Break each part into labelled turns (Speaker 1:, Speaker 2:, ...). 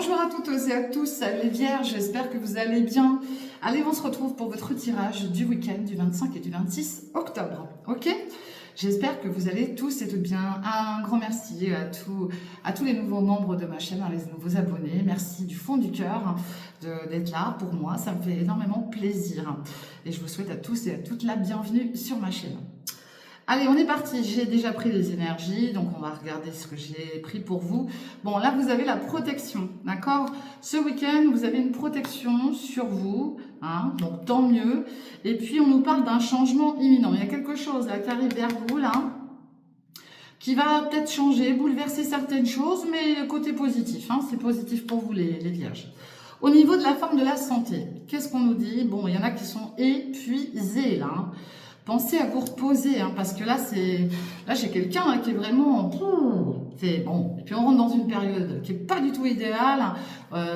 Speaker 1: Bonjour à toutes et à tous, les vierges, j'espère que vous allez bien. Allez, on se retrouve pour votre tirage du week-end du 25 et du 26 octobre, ok? J'espère que vous allez tous et toutes bien. Un grand merci à tous les nouveaux membres de ma chaîne, les nouveaux abonnés. Merci du fond du cœur d'être là pour moi, ça me fait énormément plaisir. Et je vous souhaite à tous et à toutes la bienvenue sur ma chaîne. Allez, on est parti. J'ai déjà pris les énergies, donc on va regarder ce que j'ai pris pour vous. Bon, là, vous avez la protection, d'accord? Ce week-end, vous avez une protection sur vous, hein, donc tant mieux. Et puis, on nous parle d'un changement imminent. Il y a quelque chose là qui arrive vers vous, là, qui va peut-être changer, bouleverser certaines choses, mais côté positif, hein, c'est positif pour vous, les vierges. Au niveau de la forme de la santé, qu'est-ce qu'on nous dit? Bon, il y en a qui sont épuisés, là, hein. Pensez à vous reposer, hein, parce que là, j'ai quelqu'un hein, qui est vraiment... C'est bon. Et puis, on rentre dans une période qui n'est pas du tout idéale.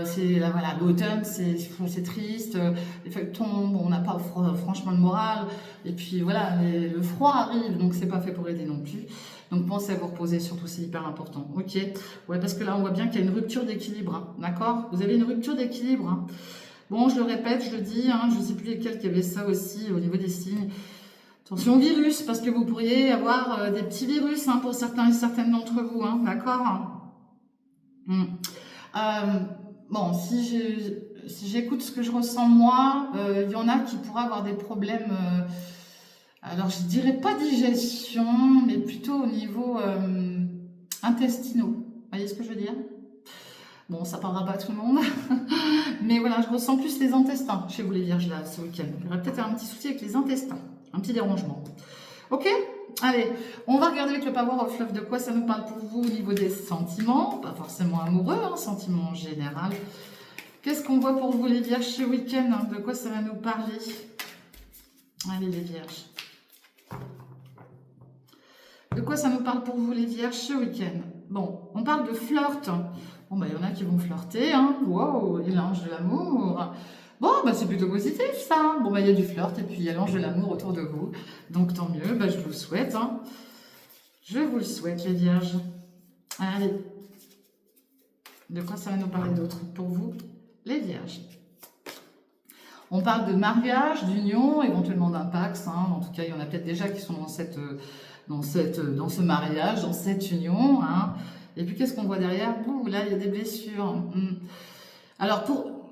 Speaker 1: C'est voilà, l'automne, c'est triste. Les feuilles tombent, on n'a pas franchement le moral. Et puis, voilà, le froid arrive, donc c'est pas fait pour aider non plus. Donc, pensez à vous reposer, surtout, c'est hyper important. Ok? Ouais, parce que là, on voit bien qu'il y a une rupture d'équilibre, hein, d'accord? Vous avez une rupture d'équilibre. Hein. Bon, je le répète, je le dis, hein, je ne sais plus lesquels qui avaient ça aussi au niveau des signes. Attention virus, parce que vous pourriez avoir des petits virus hein, pour certains et certaines d'entre vous, hein, d'accord bon, si j'écoute ce que je ressens moi, il y en a qui pourraient avoir des problèmes, alors je dirais pas digestion, mais plutôt au niveau intestinaux. Vous voyez ce que je veux dire? Bon, ça parlera pas à tout le monde, mais voilà, je ressens plus les intestins chez vous les vierges là ce week-end. Il y aurait peut-être un petit souci avec les intestins. Un petit dérangement. Ok? Allez, on va regarder avec le Power of Love de quoi ça nous parle pour vous au niveau des sentiments. Pas forcément amoureux, hein, sentiments en général. Qu'est-ce qu'on voit pour vous les vierges ce week-end? Hein, de quoi ça va nous parler? Allez les vierges. De quoi ça nous parle pour vous les vierges ce week-end? Bon, on parle de flirt. Bon, bah il y en a qui vont flirter. Hein. Wow, et l'ange de l'amour. Bon, bah c'est plutôt positif ça. Bon, bah il y a du flirt et puis il y a l'ange de l'amour autour de vous. Donc tant mieux, bah je vous le souhaite. Hein. Je vous le souhaite les vierges. Allez. De quoi ça va nous parler d'autre pour vous les vierges? On parle de mariage, d'union, éventuellement d'un pax. Hein. En tout cas, il y en a peut-être déjà qui sont dans ce mariage, dans cette union. Hein. Et puis qu'est-ce qu'on voit derrière? Ouh, là, il y a des blessures. Alors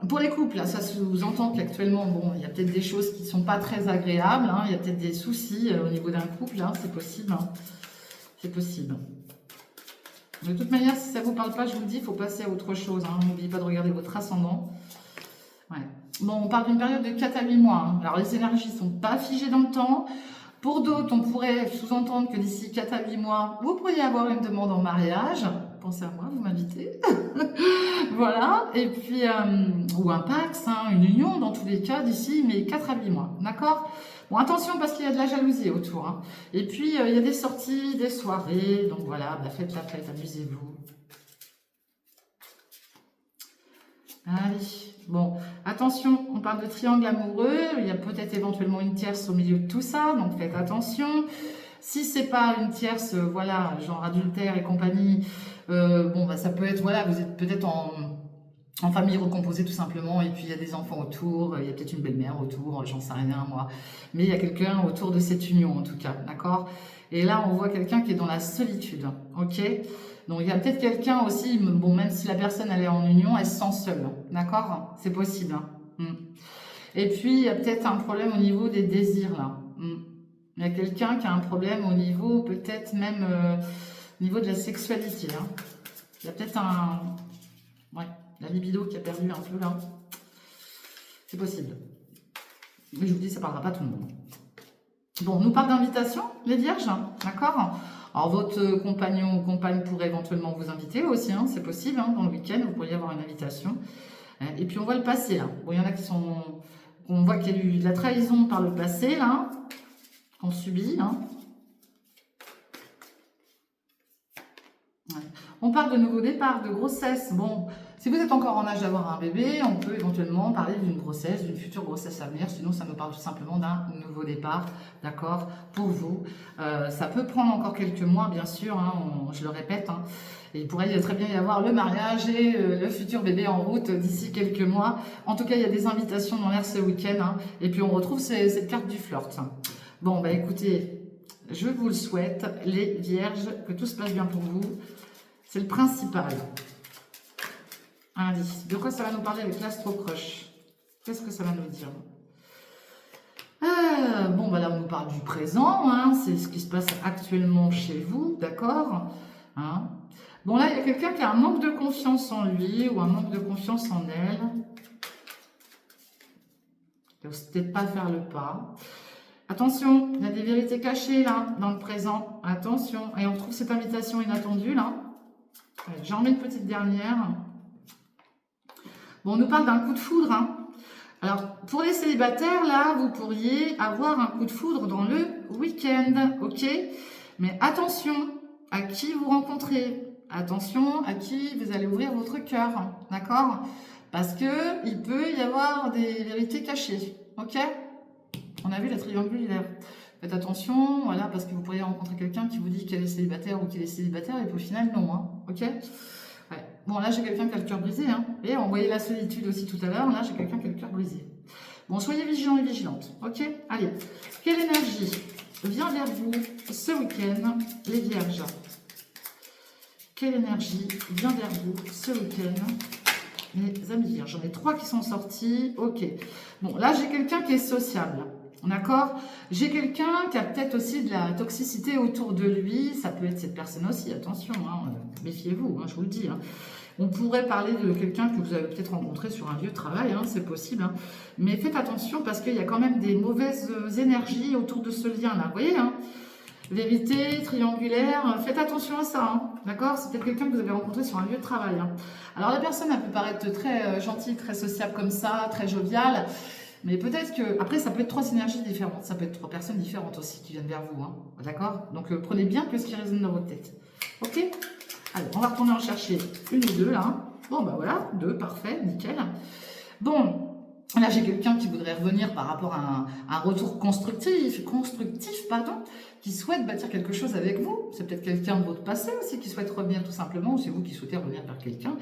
Speaker 1: pour les couples, là, ça sous-entend qu'actuellement, bon, il y a peut-être des choses qui ne sont pas très agréables, hein, il y a peut-être des soucis au niveau d'un couple, hein, c'est possible. Hein, c'est possible. De toute manière, si ça ne vous parle pas, je vous le dis, il faut passer à autre chose. Hein, n'oubliez pas de regarder votre ascendant. Ouais. Bon, on parle d'une période de 4 à 8 mois. Hein. Alors les énergies ne sont pas figées dans le temps. Pour d'autres, on pourrait sous-entendre que d'ici 4 à 8 mois, vous pourriez avoir une demande en mariage. Pensez à moi, vous m'invitez. Voilà. Et puis, ou un pax, hein, une union, dans tous les cas, d'ici, mais 4 à 8 mois. D'accord? Bon, attention, parce qu'il y a de la jalousie autour. Hein. Et puis, il y a des sorties, des soirées. Donc voilà, bah, faites la fête, amusez-vous. Allez, bon, attention, on parle de triangle amoureux, il y a peut-être éventuellement une tierce au milieu de tout ça, donc faites attention. Si c'est pas une tierce, voilà, genre adultère et compagnie, bon, bah ça peut être, voilà, vous êtes peut-être en famille recomposée tout simplement, et puis il y a des enfants autour, il y a peut-être une belle-mère autour, j'en sais rien moi, mais il y a quelqu'un autour de cette union en tout cas, d'accord? Et là, on voit quelqu'un qui est dans la solitude, ok? Donc, il y a peut-être quelqu'un aussi, bon, même si la personne, elle est en union, elle se sent seule, d'accord? C'est possible. Hein. Et puis, il y a peut-être un problème au niveau des désirs, là. Il y a quelqu'un qui a un problème au niveau, peut-être même, au niveau de la sexualité. Hein. Il y a peut-être ouais, la libido qui a perdu un peu, là. C'est possible. Mais je vous dis, ça ne parlera pas à tout le monde. Bon, on nous parle d'invitation, les vierges, d'accord? Alors, votre compagnon ou compagne pourrait éventuellement vous inviter aussi, hein, c'est possible, hein, dans le week-end, vous pourriez avoir une invitation. Et puis, on voit le passé, là. Bon, il y en a qui sont... On voit qu'il y a eu de la trahison par le passé, là, qu'on subit, hein. Ouais. On parle de nouveau départ, de grossesse. Bon, si vous êtes encore en âge d'avoir un bébé, on peut éventuellement parler d'une grossesse, d'une future grossesse à venir. Sinon, ça nous parle tout simplement d'un nouveau départ, d'accord, pour vous. Ça peut prendre encore quelques mois, bien sûr, hein, je le répète. Hein. Et il pourrait très bien y avoir le mariage et le futur bébé en route d'ici quelques mois. En tout cas, il y a des invitations dans l'air ce week-end. Hein. Et puis, on retrouve cette carte du flirt. Bon, bah écoutez, je vous le souhaite, les vierges, que tout se passe bien pour vous. C'est le principal. Allez, de quoi ça va nous parler avec l'Astro Crush? Qu'est-ce que ça va nous dire? Bon, bah là, on nous parle du présent, hein, c'est ce qui se passe actuellement chez vous, d'accord, hein. Bon, là, il y a quelqu'un qui a un manque de confiance en lui ou un manque de confiance en elle. Il n'ose peut-être pas faire le pas. Attention, il y a des vérités cachées, là, dans le présent. Attention, et on trouve cette invitation inattendue, là. J'en mets une petite dernière. Bon, on nous parle d'un coup de foudre, hein. Alors, pour les célibataires, là, vous pourriez avoir un coup de foudre dans le week-end, ok? Mais attention à qui vous rencontrez. Attention à qui vous allez ouvrir votre cœur, d'accord? Parce que il peut y avoir des vérités cachées, ok? On a vu la triangulaire. Faites attention, voilà, parce que vous pourriez rencontrer quelqu'un qui vous dit qu'elle est célibataire ou qu'il est célibataire, et puis au final, non, hein, ok? Ouais. Bon, là, j'ai quelqu'un qui a le cœur brisé. Hein. Et on voyait la solitude aussi tout à l'heure. Là, j'ai quelqu'un qui a le cœur brisé. Bon, soyez vigilants et vigilantes. Ok? Allez. Quelle énergie vient vers vous ce week-end, les vierges? Quelle énergie vient vers vous ce week-end, mes amis vierges? J'en ai 3 qui sont sortis. Ok. Bon, là, j'ai quelqu'un qui est sociable. D'accord? J'ai quelqu'un qui a peut-être aussi de la toxicité autour de lui. Ça peut être cette personne aussi, attention, hein, méfiez-vous, hein, je vous le dis. Hein. On pourrait parler de quelqu'un que vous avez peut-être rencontré sur un lieu de travail, hein, c'est possible. Hein. Mais faites attention parce qu'il y a quand même des mauvaises énergies autour de ce lien-là. Vous voyez, hein? Vérité, triangulaire, faites attention à ça. Hein. D'accord? C'est peut-être quelqu'un que vous avez rencontré sur un lieu de travail. Hein. Alors la personne, elle peut paraître très gentille, très sociable comme ça, très joviale. Mais peut-être que, après, ça peut être 3 énergies différentes, ça peut être 3 personnes différentes aussi qui viennent vers vous, hein. D'accord? Donc, prenez bien que ce qui résonne dans votre tête. Ok? Allez, on va retourner en chercher une ou deux, là. Bon, bah voilà, 2, parfait, nickel. Bon, là, j'ai quelqu'un qui voudrait revenir par rapport à un retour constructif, pardon, qui souhaite bâtir quelque chose avec vous. C'est peut-être quelqu'un de votre passé aussi qui souhaite revenir tout simplement, ou c'est vous qui souhaitez revenir vers quelqu'un.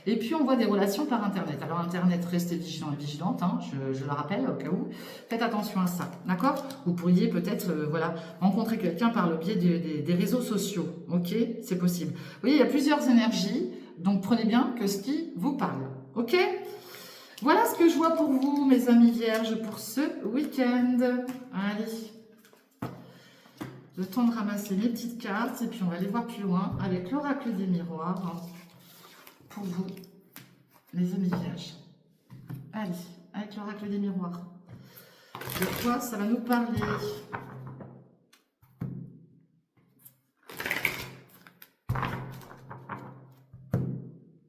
Speaker 1: Et puis, on voit des relations par Internet. Alors, Internet, restez vigilants et vigilantes, hein, je le rappelle au cas où. Faites attention à ça, d'accord? Vous pourriez peut-être voilà, rencontrer quelqu'un par le biais des réseaux sociaux, ok? C'est possible. Vous voyez, il y a plusieurs énergies, donc prenez bien que ce qui vous parle, ok? Voilà ce que je vois pour vous, mes amis vierges, pour ce week-end. Allez. Le temps de ramasser mes petites cartes, et puis on va aller voir plus loin avec l'oracle des miroirs. Pour vous, les amis vierges. Allez, avec l'oracle des miroirs. De quoi ça va nous parler?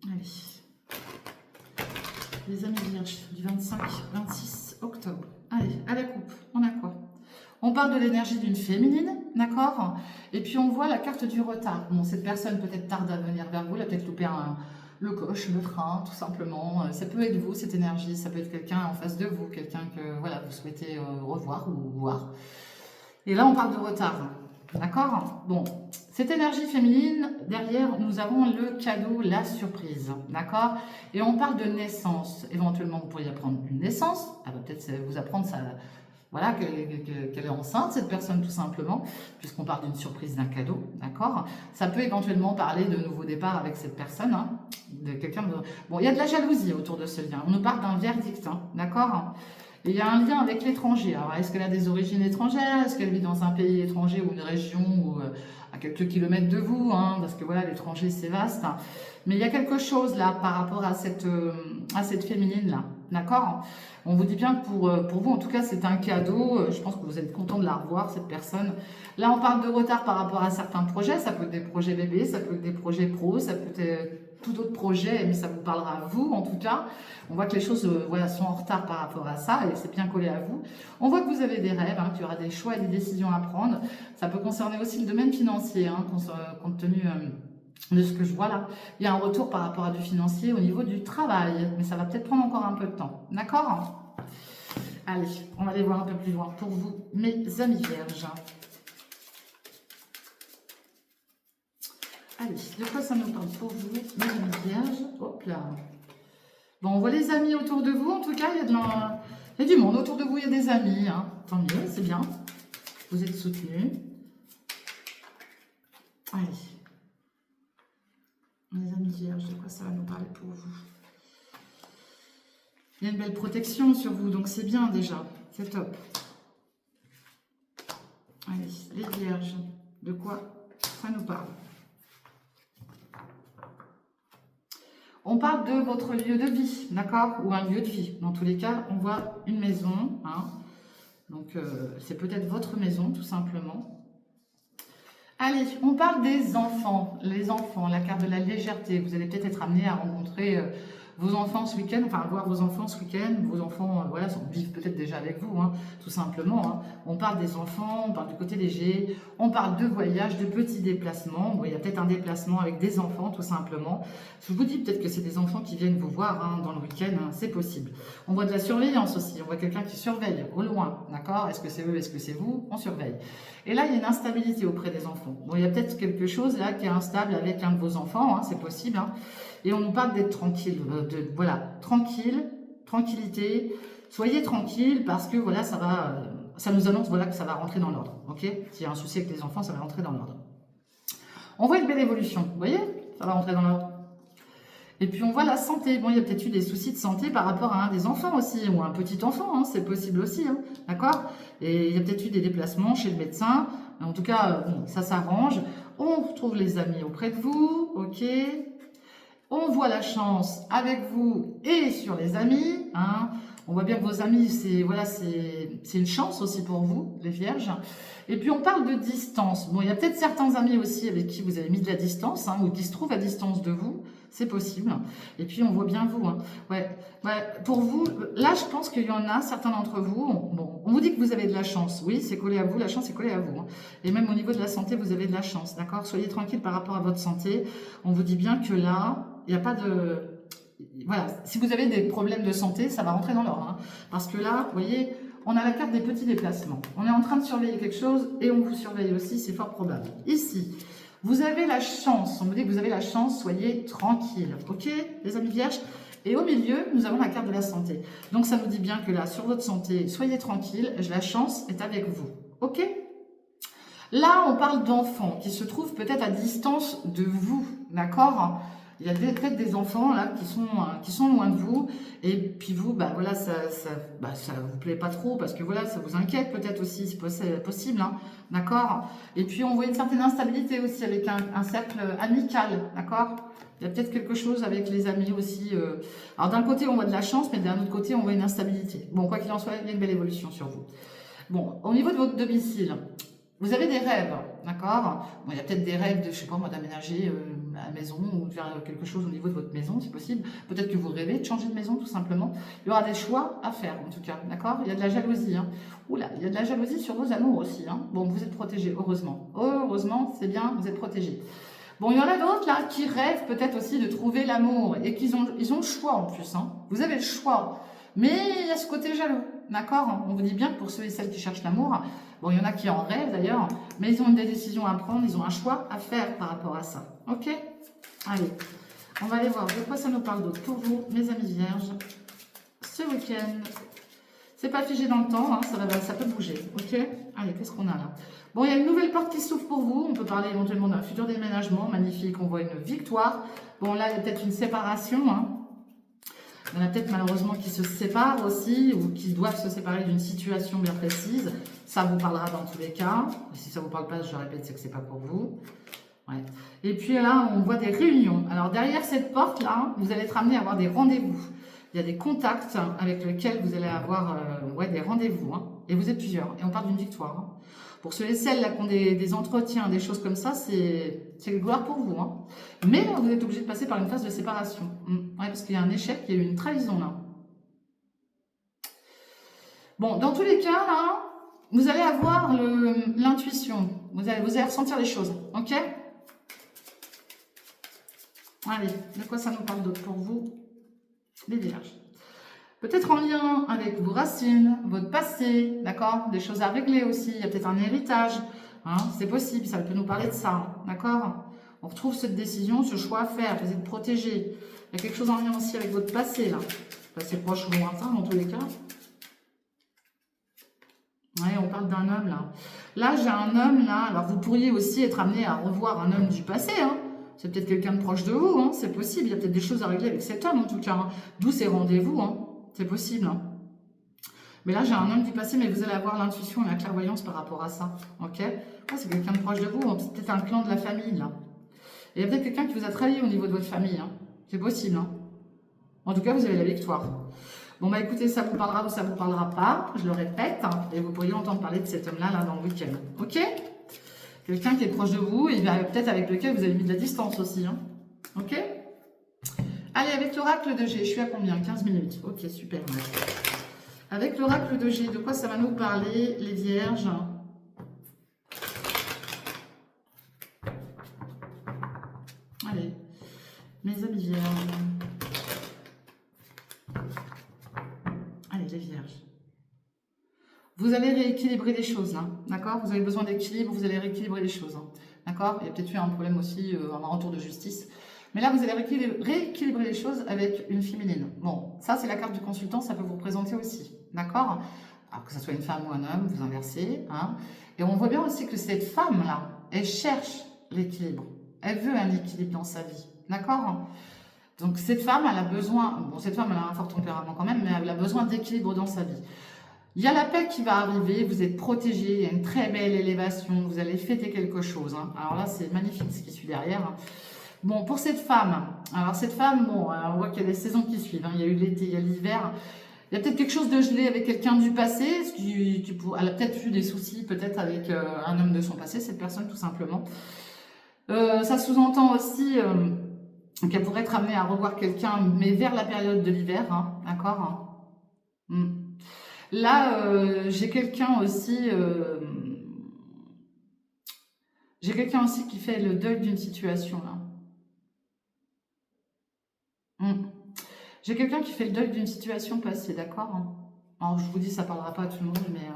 Speaker 1: Allez. Les amis vierges, du 25-26 octobre. Allez, à la coupe, on a quoi? On parle de l'énergie d'une féminine, d'accord? Et puis on voit la carte du retard. Bon, cette personne peut-être tarde à venir vers vous, elle a peut-être loupé le coche, le train, tout simplement. Ça peut être vous, cette énergie, ça peut être quelqu'un en face de vous, quelqu'un que voilà, vous souhaitez revoir ou voir. Et là, on parle de retard, d'accord? Bon, cette énergie féminine, derrière, nous avons le cadeau, la surprise, d'accord? Et on parle de naissance. Éventuellement, vous pourriez apprendre une naissance, elle va peut-être vous apprendre ça. Voilà, qu'elle est enceinte, cette personne, tout simplement, puisqu'on parle d'une surprise, d'un cadeau, d'accord? Ça peut éventuellement parler de nouveau départ avec cette personne, hein, de quelqu'un de... Bon, il y a de la jalousie autour de ce lien. On nous parle d'un verdict, hein, d'accord? Et il y a un lien avec l'étranger. Alors, est-ce qu'elle a des origines étrangères? Est-ce qu'elle vit dans un pays étranger ou une région ou à quelques kilomètres de vous, hein, parce que voilà, l'étranger, c'est vaste. Hein. Mais il y a quelque chose là par rapport à cette féminine-là, d'accord? On vous dit bien que pour vous, en tout cas, c'est un cadeau. Je pense que vous êtes content de la revoir, cette personne. Là, on parle de retard par rapport à certains projets. Ça peut être des projets bébés, ça peut être des projets pro, ça peut être tout autre projet, mais ça vous parlera à vous, en tout cas. On voit que les choses voilà, sont en retard par rapport à ça, et c'est bien collé à vous. On voit que vous avez des rêves, hein, qu'il y aura des choix et des décisions à prendre. Ça peut concerner aussi le domaine financier, hein, compte tenu... de ce que je vois là, il y a un retour par rapport à du financier au niveau du travail, mais ça va peut-être prendre encore un peu de temps, d'accord? Allez, on va aller voir un peu plus loin pour vous, mes amis vierges. Allez, de quoi ça nous parle pour vous, mes amis vierges? Hop là. Bon, on voit les amis autour de vous. En tout cas, il y a du monde autour de vous. Il y a des amis. Hein. Tant mieux, c'est bien. Vous êtes soutenus. Allez. Mes amis vierges, de quoi ça va nous parler pour vous? Il y a une belle protection sur vous, donc c'est bien déjà. C'est top. Allez, les vierges, de quoi ça nous parle? On parle de votre lieu de vie, d'accord? Ou un lieu de vie. Dans tous les cas, on voit une maison. Hein. Donc, c'est peut-être votre maison, tout simplement. Allez, on parle des enfants. Les enfants, la carte de la légèreté. Vous allez peut-être être amené à rencontrer vos enfants ce week-end, enfin voir vos enfants ce week-end. Vos enfants, voilà, vivent peut-être déjà avec vous, hein, tout simplement. Hein. On parle des enfants, on parle du côté léger, on parle de voyages, de petits déplacements. Bon, il y a peut-être un déplacement avec des enfants, tout simplement. Je vous dis peut-être que c'est des enfants qui viennent vous voir hein, dans le week-end, hein, c'est possible. On voit de la surveillance aussi, on voit quelqu'un qui surveille au loin, d'accord? Est-ce que c'est eux, est-ce que c'est vous? On surveille. Et là, il y a une instabilité auprès des enfants. Bon, il y a peut-être quelque chose là qui est instable avec un de vos enfants, hein, c'est possible. Hein. Et on nous parle d'être tranquille, voilà, tranquille, tranquillité. Soyez tranquille parce que voilà, ça nous annonce voilà que ça va rentrer dans l'ordre, ok? S'il y a un souci avec les enfants, ça va rentrer dans l'ordre. On voit une belle évolution, vous voyez? Ça va rentrer dans l'ordre. Et puis on voit la santé. Bon, il y a peut-être eu des soucis de santé par rapport à un des enfants aussi, ou un petit enfant, hein, c'est possible aussi, hein, d'accord? Et il y a peut-être eu des déplacements chez le médecin. En tout cas, bon, ça s'arrange. On retrouve les amis auprès de vous, ok? On voit la chance avec vous et sur les amis. Hein. On voit bien que vos amis, c'est une chance aussi pour vous, les vierges. Et puis on parle de distance. Bon, il y a peut-être certains amis aussi avec qui vous avez mis de la distance, hein, ou qui se trouvent à distance de vous. C'est possible. Et puis on voit bien vous. Hein. Ouais. Pour vous, là je pense qu'il y en a certains d'entre vous. Bon, on vous dit que vous avez de la chance. Oui, c'est collé à vous. La chance est collée à vous. Hein. Et même au niveau de la santé, vous avez de la chance. D'accord? Soyez tranquille par rapport à votre santé. On vous dit bien que là, il n'y a pas de... Voilà, si vous avez des problèmes de santé, ça va rentrer dans l'ordre. Hein. Parce que là, vous voyez, on a la carte des petits déplacements. On est en train de surveiller quelque chose et on vous surveille aussi, c'est fort probable. Ici, vous avez la chance, on vous dit que vous avez la chance, soyez tranquille. Ok, les amis vierges? Et au milieu, nous avons la carte de la santé. Donc ça nous dit bien que là, sur votre santé, soyez tranquille, la chance est avec vous. Ok? Là, on parle d'enfants qui se trouvent peut-être à distance de vous, d'accord? Il y a peut-être des enfants là qui sont loin de vous et puis vous, bah voilà, ça vous plaît pas trop parce que voilà, ça vous inquiète peut-être aussi, c'est possible, hein, d'accord? Et puis on voit une certaine instabilité aussi avec un cercle amical, d'accord? Il y a peut-être quelque chose avec les amis aussi. Alors d'un côté on voit de la chance, mais d'un autre côté on voit une instabilité. Bon, quoi qu'il en soit, il y a une belle évolution sur vous. Bon, au niveau de votre domicile, vous avez des rêves, d'accord? Bon, il y a peut-être des rêves de, je sais pas moi, d'aménager la maison ou de faire quelque chose au niveau de votre maison, c'est possible. Peut-être que vous rêvez de changer de maison, tout simplement. Il y aura des choix à faire, en tout cas, d'accord? Il y a de la jalousie, hein. Oula, il y a de la jalousie sur vos amours aussi, hein. Bon, vous êtes protégés, heureusement. Heureusement, c'est bien, vous êtes protégés. Bon, il y en a d'autres, là, qui rêvent peut-être aussi de trouver l'amour et ils ont le choix, en plus, hein. Vous avez le choix. Mais il y a ce côté jaloux, d'accord? On vous dit bien que pour ceux et celles qui cherchent l'amour, bon, il y en a qui en rêvent d'ailleurs, mais ils ont des décisions à prendre, ils ont un choix à faire par rapport à ça. Ok? Allez, on va aller voir de quoi ça nous parle d'autre pour vous, mes amis vierges, ce week-end. C'est pas figé dans le temps, hein, ça peut bouger. Ok? Allez, qu'est-ce qu'on a là? Bon, il y a une nouvelle porte qui s'ouvre pour vous. On peut parler éventuellement d'un futur déménagement. Magnifique, on voit une victoire. Bon, là, il y a peut-être une séparation, hein. Il y en a peut-être malheureusement qui se séparent aussi ou qui doivent se séparer d'une situation bien précise. Ça vous parlera dans tous les cas. Et si ça ne vous parle pas, je répète, c'est que ce n'est pas pour vous. Ouais. Et puis là, on voit des réunions. Alors derrière cette porte-là, vous allez être amené à avoir des rendez-vous. Il y a des contacts avec lesquels vous allez avoir des rendez-vous. Hein. Et vous êtes plusieurs. Et on parle d'une victoire. Hein. Pour ceux et celles là, qui ont des entretiens, des choses comme ça, c'est une gloire pour vous. Hein. Mais vous êtes obligé de passer par une phase de séparation. Ouais, parce qu'il y a un échec, il y a eu une trahison là. Bon, dans tous les cas, là, vous allez avoir l'intuition. Vous allez ressentir les choses. Ok? Allez, de quoi ça nous parle d'autre pour vous, les vierges? Peut-être en lien avec vos racines, votre passé, d'accord? Des choses à régler aussi. Il y a peut-être un héritage. Hein, c'est possible, ça peut nous parler de ça. D'accord? On retrouve cette décision, ce choix à faire. Vous êtes protégé. Il y a quelque chose en lien aussi avec votre passé, là. Passé proche ou lointain, dans tous les cas. Oui, on parle d'un homme, là. Là, j'ai un homme, là. Alors, vous pourriez aussi être amené à revoir un homme du passé, hein. C'est peut-être quelqu'un de proche de vous, hein. C'est possible. Il y a peut-être des choses à régler avec cet homme, en tout cas, hein. D'où ces rendez-vous, hein. C'est possible, hein. Mais là, j'ai un homme du passé, mais vous allez avoir l'intuition et la clairvoyance par rapport à ça. Ok? C'est quelqu'un de proche de vous, hein. C'est peut-être un clan de la famille, là. Et il y a peut-être quelqu'un qui vous a trahi au niveau de votre famille, hein. C'est possible, hein. En tout cas, vous avez la victoire. Bon, bah écoutez, ça vous parlera ou ça vous parlera pas, je le répète, hein, et vous pourriez entendre parler de cet homme-là, là, dans le week-end. Ok? Quelqu'un qui est proche de vous, et peut-être avec lequel vous avez mis de la distance aussi, hein. Ok? Allez, avec l'oracle de G, je suis à combien? 15 minutes. Ok, super. Avec l'oracle de G, de quoi ça va nous parler, les vierges? Allez, mes amis vierges. Allez, les vierges. Vous allez rééquilibrer les choses, là, d'accord? Vous avez besoin d'équilibre, vous allez rééquilibrer les choses, hein, d'accord? Il y a peut-être eu un problème aussi, un retour de justice. Mais là, vous allez rééquilibrer les choses avec une féminine. Bon, ça, c'est la carte du consultant, ça peut vous représenter aussi, d'accord? Alors que ce soit une femme ou un homme, vous inversez, hein? Et on voit bien aussi que cette femme-là, elle cherche l'équilibre. Elle veut un équilibre dans sa vie, d'accord? Donc, cette femme, elle a besoin... Bon, cette femme, elle a un fort tempérament quand même, mais elle a besoin d'équilibre dans sa vie. Il y a la paix qui va arriver, vous êtes protégé, il y a une très belle élévation, vous allez fêter quelque chose, hein. Alors là, c'est magnifique ce qui suit derrière, hein. Bon, pour cette femme, alors cette femme, bon, on voit qu'il y a des saisons qui suivent, hein. Il y a eu l'été, il y a l'hiver. Il y a peut-être quelque chose de gelé avec quelqu'un du passé, elle a peut-être eu des soucis, peut-être avec un homme de son passé, cette personne, tout simplement. Ça sous-entend aussi qu'elle pourrait être amenée à revoir quelqu'un, mais vers la période de l'hiver, hein, d'accord? Là, j'ai quelqu'un aussi... j'ai quelqu'un aussi qui fait le deuil d'une situation, là. J'ai quelqu'un qui fait le deuil d'une situation passée, d'accord? Alors, je vous dis, ça ne parlera pas à tout le monde, mais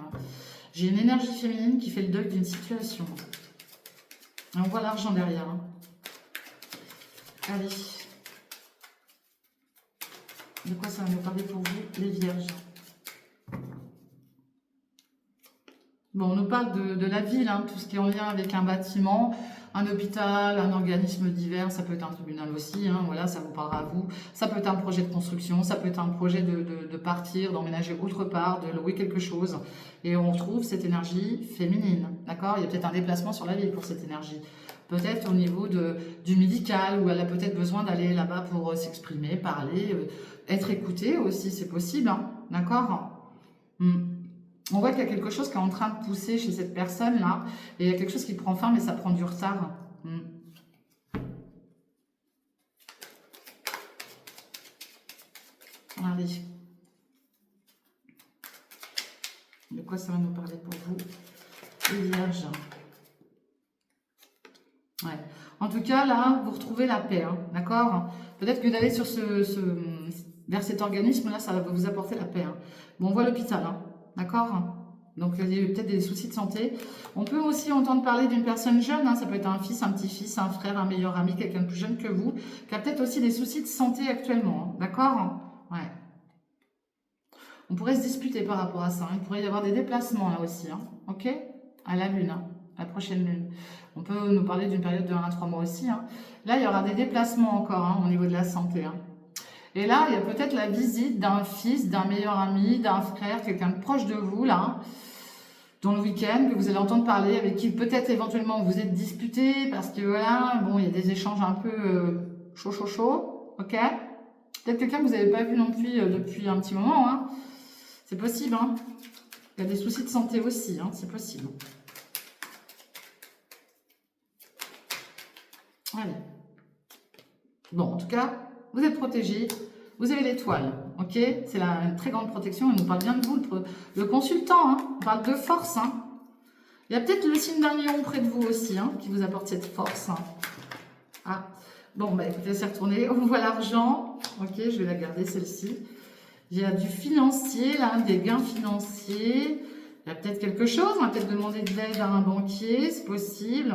Speaker 1: j'ai une énergie féminine qui fait le deuil d'une situation. Et on voit l'argent derrière, hein. Allez. De quoi ça va nous parler pour vous, les vierges? Bon, on nous parle de la ville, hein, tout ce qui est en lien avec un bâtiment, un hôpital, un organisme divers, ça peut être un tribunal aussi, hein, voilà, ça vous parlera à vous. Ça peut être un projet de construction, ça peut être un projet de partir, d'emménager autre part, de louer quelque chose. Et on retrouve cette énergie féminine, d'accord? Il y a peut-être un déplacement sur la ville pour cette énergie. Peut-être au niveau du médical, où elle a peut-être besoin d'aller là-bas pour s'exprimer, parler, être écoutée aussi, c'est possible, hein, d'accord? On voit qu'il y a quelque chose qui est en train de pousser chez cette personne-là. Et il y a quelque chose qui prend fin, mais ça prend du retard. Allez. De quoi ça va nous parler pour vous, les vierges? Ouais. En tout cas, là, vous retrouvez la paix, hein, d'accord? Peut-être que d'aller sur vers cet organisme-là, ça va vous apporter la paix, hein. Bon, on voit l'hôpital, hein. D'accord? Donc, il y a peut-être des soucis de santé. On peut aussi entendre parler d'une personne jeune, hein. Ça peut être un fils, un petit-fils, un frère, un meilleur ami, quelqu'un de plus jeune que vous, qui a peut-être aussi des soucis de santé actuellement, hein. D'accord? Ouais. On pourrait se disputer par rapport à ça, hein. Il pourrait y avoir des déplacements là aussi, hein. Ok? À la lune, hein. La prochaine lune. On peut nous parler d'une période de 1 à 3 mois aussi, hein. Là, il y aura des déplacements encore, hein, au niveau de la santé, hein. Et là, il y a peut-être la visite d'un fils, d'un meilleur ami, d'un frère, quelqu'un de proche de vous, là, dans le week-end, que vous allez entendre parler, avec qui peut-être éventuellement vous êtes disputé, parce que voilà, bon, il y a des échanges un peu chaud, ok? Peut-être quelqu'un que vous n'avez pas vu non plus depuis un petit moment, hein. C'est possible, hein. Il y a des soucis de santé aussi, hein, c'est possible. Allez. Bon, en tout cas, vous êtes protégés, vous avez l'étoile, ok? C'est une très grande protection, elle nous parle bien de vous, le consultant, hein, on parle de force, hein. Il y a peut-être le signe d'un lion près de vous aussi, hein, qui vous apporte cette force, hein. Ah, bon, bah écoutez, c'est retourné, on voit l'argent, ok, je vais la garder celle-ci. Il y a du financier, là, des gains financiers, il y a peut-être quelque chose, on va peut-être demander de l'aide à un banquier, c'est possible.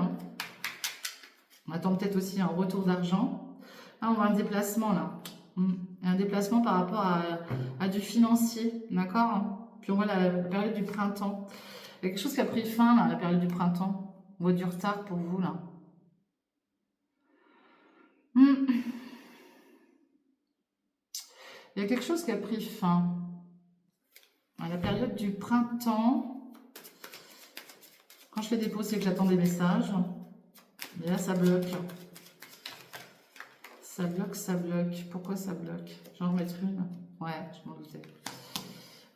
Speaker 1: On attend peut-être aussi un retour d'argent. Là, on voit un déplacement, là. Un déplacement par rapport à du financier, d'accord? Puis on voit la période du printemps. Il y a quelque chose qui a pris fin, là, la période du printemps. On voit du retard pour vous, là. Il y a quelque chose qui a pris fin. À la période du printemps, quand je fais des pauses, c'est que j'attends des messages. Et là, ça bloque. Ça bloque, ça bloque. Pourquoi ça bloque? Je vais en remettre une. Ouais, je m'en doutais.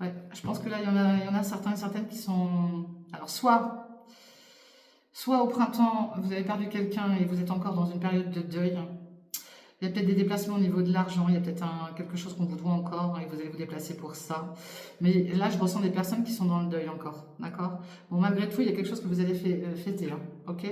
Speaker 1: Ouais, je pense que là, il y en a certains et certaines qui sont... Alors, soit au printemps, vous avez perdu quelqu'un et vous êtes encore dans une période de deuil. Il y a peut-être des déplacements au niveau de l'argent, il y a peut-être quelque chose qu'on vous doit encore et vous allez vous déplacer pour ça. Mais là, je ressens des personnes qui sont dans le deuil encore, d'accord? Bon, malgré tout, il y a quelque chose que vous allez fêter, hein, ok?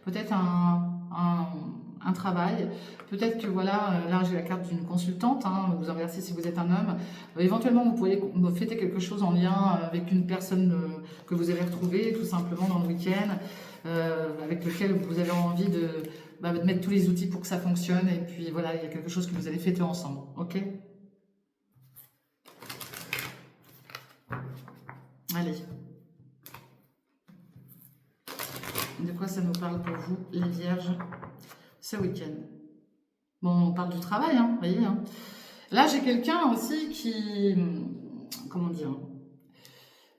Speaker 1: Peut-être un travail, peut-être que voilà, là j'ai la carte d'une consultante, hein, vous inversez si vous êtes un homme. Éventuellement, vous pourriez fêter quelque chose en lien avec une personne que vous avez retrouvée tout simplement dans le week-end, avec lequel vous avez envie de mettre tous les outils pour que ça fonctionne. Et puis voilà, il y a quelque chose que vous allez fêter ensemble, ok? Allez. De quoi ça nous parle pour vous, les vierges, ce week-end? Bon, on parle du travail, hein, vous voyez. Hein. Là, j'ai quelqu'un aussi qui... Comment dire?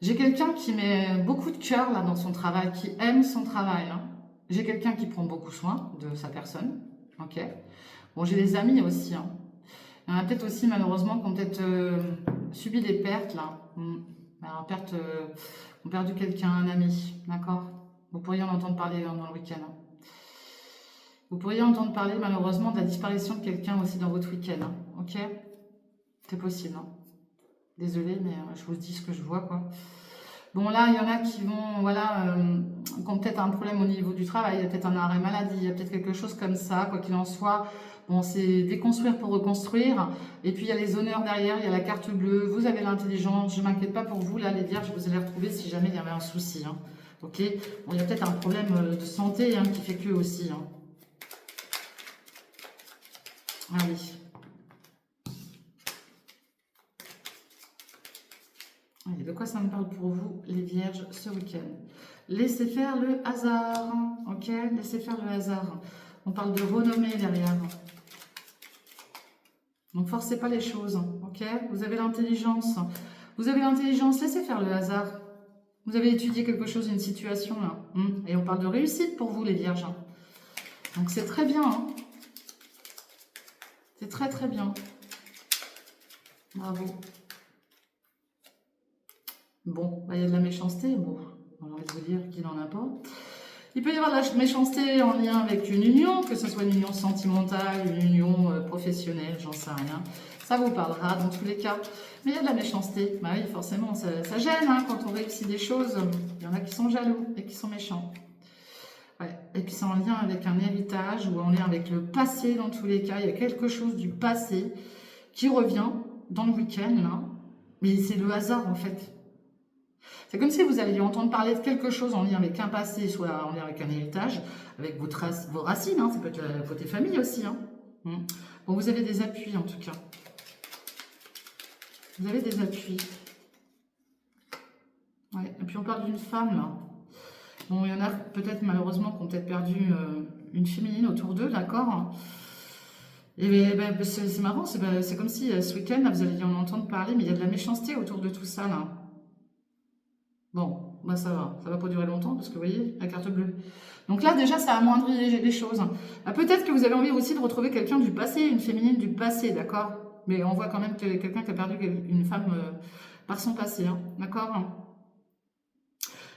Speaker 1: J'ai quelqu'un qui met beaucoup de cœur là dans son travail, qui aime son travail. Hein. J'ai quelqu'un qui prend beaucoup soin de sa personne, ok? Bon, j'ai des amis aussi. Hein. Il y en a peut-être aussi, malheureusement, qui ont peut-être subi des pertes, là. Alors, ont perdu quelqu'un, un ami, d'accord? Vous pourriez en entendre parler dans le week-end. Hein. Vous pourriez entendre parler, malheureusement, de la disparition de quelqu'un aussi dans votre week-end, hein, ok? C'est possible, hein. Désolée, mais je vous dis ce que je vois, quoi. Bon, là, il y en a qui vont, voilà, qui ont peut-être un problème au niveau du travail, il y a peut-être un arrêt maladie, il y a peut-être quelque chose comme ça, quoi qu'il en soit. Bon, c'est déconstruire pour reconstruire. Et puis, il y a les honneurs derrière, il y a la carte bleue, vous avez l'intelligence, je ne m'inquiète pas pour vous, là, les vierges, vous allez retrouver si jamais il y avait un souci, hein. Ok? Bon, il y a peut-être un problème de santé, hein, qui fait que aussi, hein. Allez. Et de quoi ça me parle pour vous, les vierges, ce week-end? Laissez faire le hasard, ok? Laissez faire le hasard. On parle de renommée derrière. Donc, forcez pas les choses, ok? Vous avez l'intelligence. Vous avez l'intelligence, laissez faire le hasard. Vous avez étudié quelque chose, une situation, là. Et on parle de réussite pour vous, les vierges. Donc, c'est très bien, hein? C'est très, très bien. Bravo. Bon, il y a de la méchanceté. Bon, on a envie de vous dire qu'il n'en a pas. Il peut y avoir de la méchanceté en lien avec une union, que ce soit une union sentimentale, une union professionnelle, j'en sais rien. Ça vous parlera dans tous les cas. Mais il y a de la méchanceté. Bah oui, forcément, ça gêne hein, quand on réussit des choses. Il y en a qui sont jaloux et qui sont méchants. Ouais. Et puis c'est en lien avec un héritage ou en lien avec le passé dans tous les cas. Il y a quelque chose du passé qui revient dans le week-end, là. Mais c'est le hasard en fait. C'est comme si vous alliez entendre parler de quelque chose en lien avec un passé, soit en lien avec un héritage, avec vos racines, hein, ça peut être le côté famille aussi. Hein. Bon, vous avez des appuis en tout cas. Vous avez des appuis. Ouais. Et puis on parle d'une femme là. Bon, il y en a peut-être malheureusement qui ont peut-être perdu une féminine autour d'eux, d'accord? Et ben, c'est marrant, c'est comme si ce week-end, vous alliez en entendre parler, mais il y a de la méchanceté autour de tout ça là. Bon, bah ça va pas durer longtemps parce que vous voyez, la carte bleue. Donc là, déjà, ça amoindrit les choses. Peut-être que vous avez envie aussi de retrouver quelqu'un du passé, une féminine du passé, d'accord? Mais on voit quand même que quelqu'un qui a perdu une femme par son passé, hein, d'accord?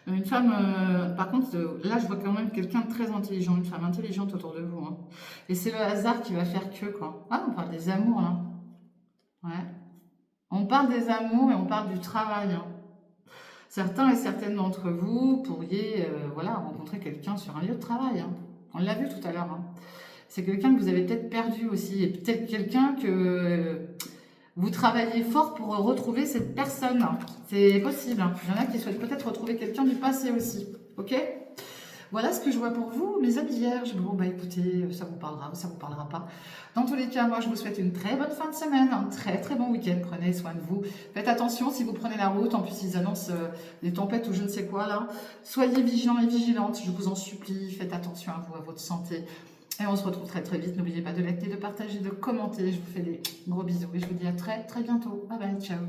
Speaker 1: Une femme, par contre, là, je vois quand même quelqu'un de très intelligent, une femme intelligente autour de vous. Hein. Et c'est le hasard qui va faire que, quoi. Ah, on parle des amours, là. Ouais. On parle des amours et on parle du travail, hein. Certains et certaines d'entre vous pourriez voilà, rencontrer quelqu'un sur un lieu de travail. Hein. On l'a vu tout à l'heure. Hein. C'est quelqu'un que vous avez peut-être perdu aussi. Et peut-être quelqu'un que vous travaillez fort pour retrouver cette personne. C'est possible. Hein. Il y en a qui souhaitent peut-être retrouver quelqu'un du passé aussi. Ok? Voilà ce que je vois pour vous, mes amis vierges. Bon, bah écoutez, ça vous parlera ou ça vous parlera pas. Dans tous les cas, moi, je vous souhaite une très bonne fin de semaine, un très très bon week-end. Prenez soin de vous. Faites attention si vous prenez la route. En plus, ils annoncent des tempêtes ou je ne sais quoi là. Soyez vigilants et vigilantes, je vous en supplie. Faites attention à vous, à votre santé. Et on se retrouve très très vite. N'oubliez pas de liker, de partager, de commenter. Je vous fais des gros bisous et je vous dis à très très bientôt. Bye bye, ciao.